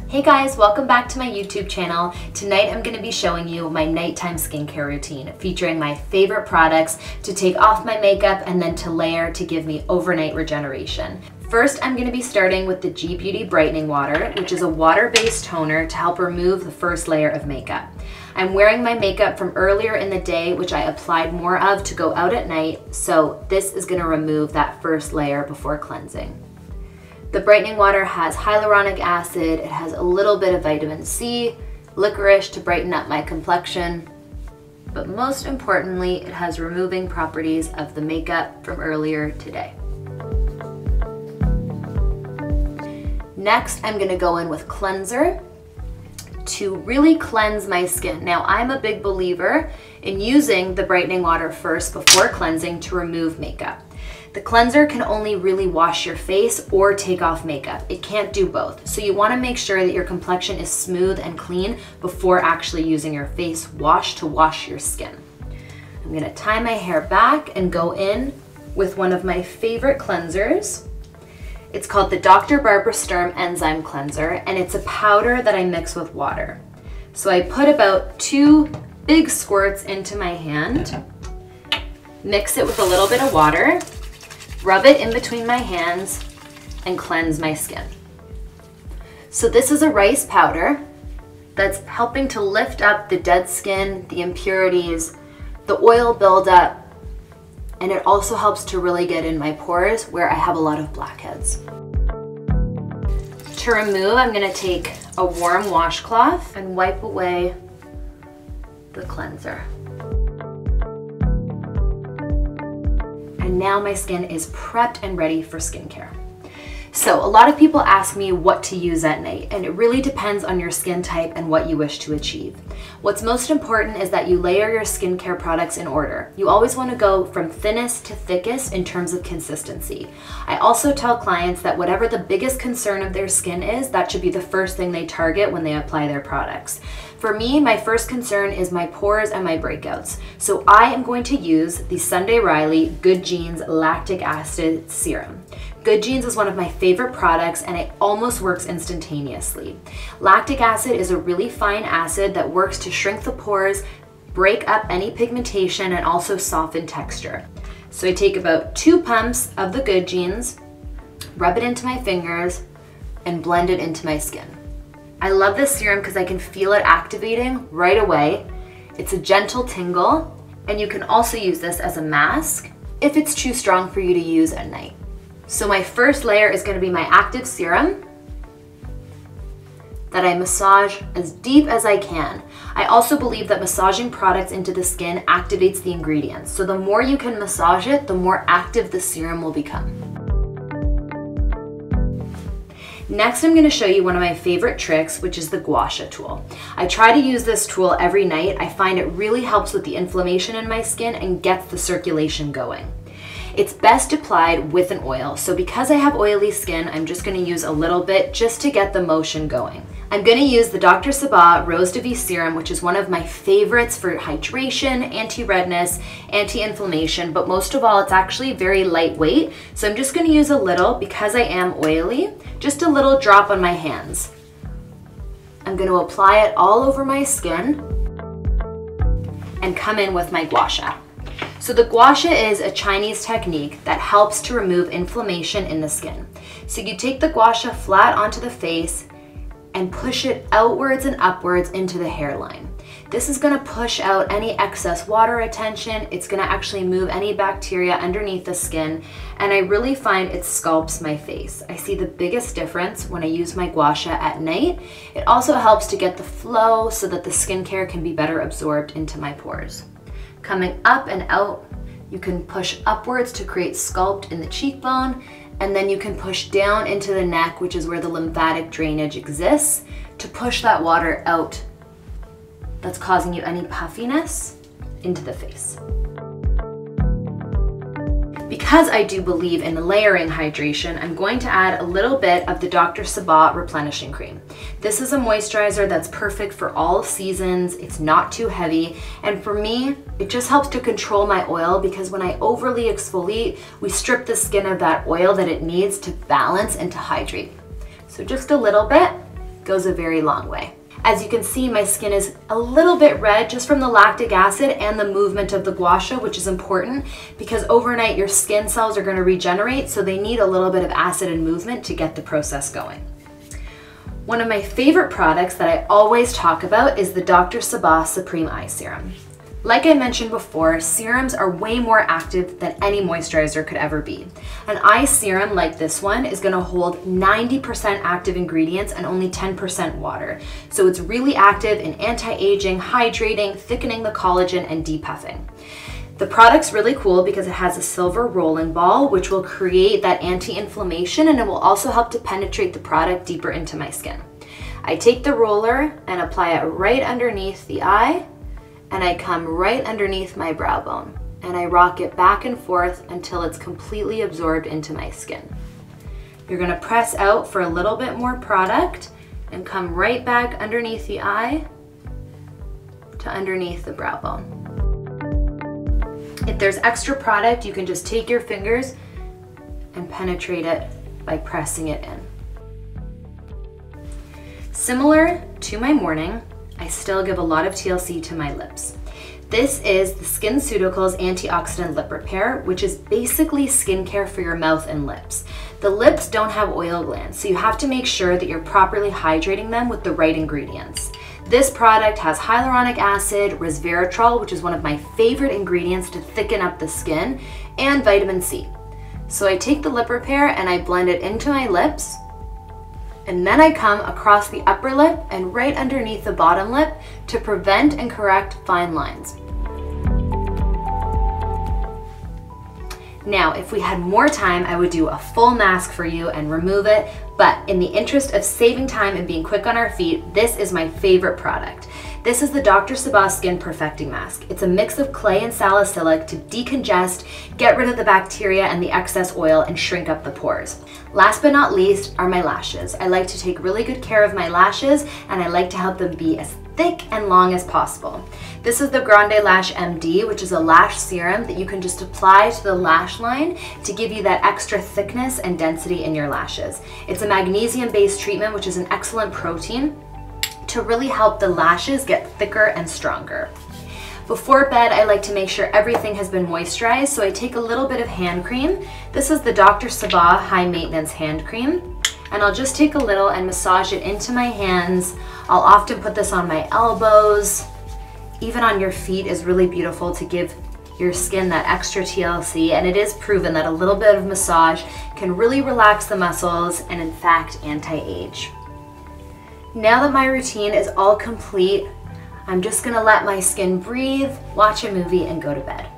Hey guys, welcome back to my YouTube channel. Tonight I'm going to be showing you my nighttime skincare routine featuring my favorite products to take off my makeup and then to layer to give me overnight regeneration. First, I'm going to be starting with the G Beauty Brightening Water, which is a water-based toner to help remove the first layer of makeup. I'm wearing my makeup from earlier in the day, which I applied more of to go out at night, so this is going to remove that first layer before cleansing. The brightening water has hyaluronic acid, it has a little bit of vitamin C, licorice to brighten up my complexion, but most importantly, it has removing properties of the makeup from earlier today. Next, I'm gonna go in with cleanser to really cleanse my skin. Now, I'm a big believer in using the brightening water first before cleansing to remove makeup. The cleanser can only really wash your face or take off makeup. It can't do both. So you wanna make sure that your complexion is smooth and clean before actually using your face wash to wash your skin. I'm gonna tie my hair back and go in with one of my favorite cleansers. It's called the Dr. Barbara Sturm Enzyme Cleanser, and it's a powder that I mix with water. So I put about 2 big squirts into my hand, mix it with a little bit of water, rub it in between my hands, and cleanse my skin. So this is a rice powder that's helping to lift up the dead skin, the impurities, the oil buildup, and it also helps to really get in my pores where I have a lot of blackheads. To remove, I'm gonna take a warm washcloth and wipe away the cleanser. And now my skin is prepped and ready for skincare. So a lot of people ask me what to use at night, and it really depends on your skin type and what you wish to achieve. What's most important is that you layer your skincare products in order. You always want to go from thinnest to thickest in terms of consistency. I also tell clients that whatever the biggest concern of their skin is, that should be the first thing they target when they apply their products. For me, my first concern is my pores and my breakouts. So I am going to use the Sunday Riley Good Genes Lactic Acid Serum. Good Genes is one of my favorite products and it almost works instantaneously. Lactic acid is a really fine acid that works to shrink the pores, break up any pigmentation, and also soften texture. So I take about 2 pumps of the Good Genes, rub it into my fingers, and blend it into my skin. I love this serum because I can feel it activating right away. It's a gentle tingle, and you can also use this as a mask if it's too strong for you to use at night. So my first layer is going to be my active serum that I massage as deep as I can. I also believe that massaging products into the skin activates the ingredients. So the more you can massage it, the more active the serum will become. Next, I'm going to show you one of my favorite tricks, which is the gua sha tool. I try to use this tool every night. I find it really helps with the inflammation in my skin and gets the circulation going. It's best applied with an oil. So because I have oily skin, I'm just going to use a little bit just to get the motion going. I'm going to use the Dr. Sabah Rose de Vie Serum, which is one of my favorites for hydration, anti-redness, anti-inflammation, but most of all, it's actually very lightweight. So I'm just going to use a little because I am oily, just a little drop on my hands. I'm going to apply it all over my skin and come in with my gua sha. So the gua sha is a Chinese technique that helps to remove inflammation in the skin. So you take the gua sha flat onto the face and push it outwards and upwards into the hairline. This is gonna push out any excess water retention. It's gonna actually move any bacteria underneath the skin, and I really find it sculpts my face. I see the biggest difference when I use my gua sha at night. It also helps to get the flow so that the skincare can be better absorbed into my pores. Coming up and out, you can push upwards to create sculpt in the cheekbone, and then you can push down into the neck, which is where the lymphatic drainage exists, to push that water out that's causing you any puffiness into the face. Because I do believe in layering hydration, I'm going to add a little bit of the Dr. Sabah Replenishing Cream. This is a moisturizer that's perfect for all seasons. It's not too heavy, and for me, it just helps to control my oil, because when I overly exfoliate, we strip the skin of that oil that it needs to balance and to hydrate. So just a little bit, goes a very long way. As you can see, my skin is a little bit red just from the lactic acid and the movement of the gua sha, which is important because overnight your skin cells are going to regenerate, so they need a little bit of acid and movement to get the process going. One of my favorite products that I always talk about is the Dr. Sabah Supreme Eye Serum. Like I mentioned before, serums are way more active than any moisturizer could ever be. An eye serum like this one is gonna hold 90% active ingredients and only 10% water. So it's really active in anti-aging, hydrating, thickening the collagen, and depuffing. The product's really cool because it has a silver rolling ball, which will create that anti-inflammation, and it will also help to penetrate the product deeper into my skin. I take the roller and apply it right underneath the eye, and I come right underneath my brow bone, and I rock it back and forth until it's completely absorbed into my skin. You're gonna press out for a little bit more product and come right back underneath the eye to underneath the brow bone. If there's extra product, you can just take your fingers and penetrate it by pressing it in. Similar to my morning, I still give a lot of TLC to my lips. This is the SkinCeuticals Antioxidant Lip Repair, which is basically skincare for your mouth and lips. The lips don't have oil glands, so you have to make sure that you're properly hydrating them with the right ingredients. This product has hyaluronic acid, resveratrol, which is one of my favorite ingredients to thicken up the skin, and vitamin C. So I take the lip repair and I blend it into my lips, and then I come across the upper lip and right underneath the bottom lip to prevent and correct fine lines. Now, if we had more time, I would do a full mask for you and remove it, but in the interest of saving time and being quick on our feet, this is my favorite product. This is the Dr. Sabah Skin Perfecting Mask. It's a mix of clay and salicylic to decongest, get rid of the bacteria and the excess oil, and shrink up the pores. Last but not least are my lashes. I like to take really good care of my lashes, and I like to help them be as thick and long as possible. This is the Grande Lash MD, which is a lash serum that you can just apply to the lash line to give you that extra thickness and density in your lashes. It's a magnesium-based treatment, which is an excellent protein to really help the lashes get thicker and stronger. Before bed, I like to make sure everything has been moisturized, so I take a little bit of hand cream. This is the Dr. Sabah High Maintenance Hand Cream, and I'll just take a little and massage it into my hands. I'll often put this on my elbows. Even on your feet is really beautiful to give your skin that extra TLC, and it is proven that a little bit of massage can really relax the muscles and in fact anti-age. Now that my routine is all complete, I'm just gonna let my skin breathe, watch a movie, and go to bed.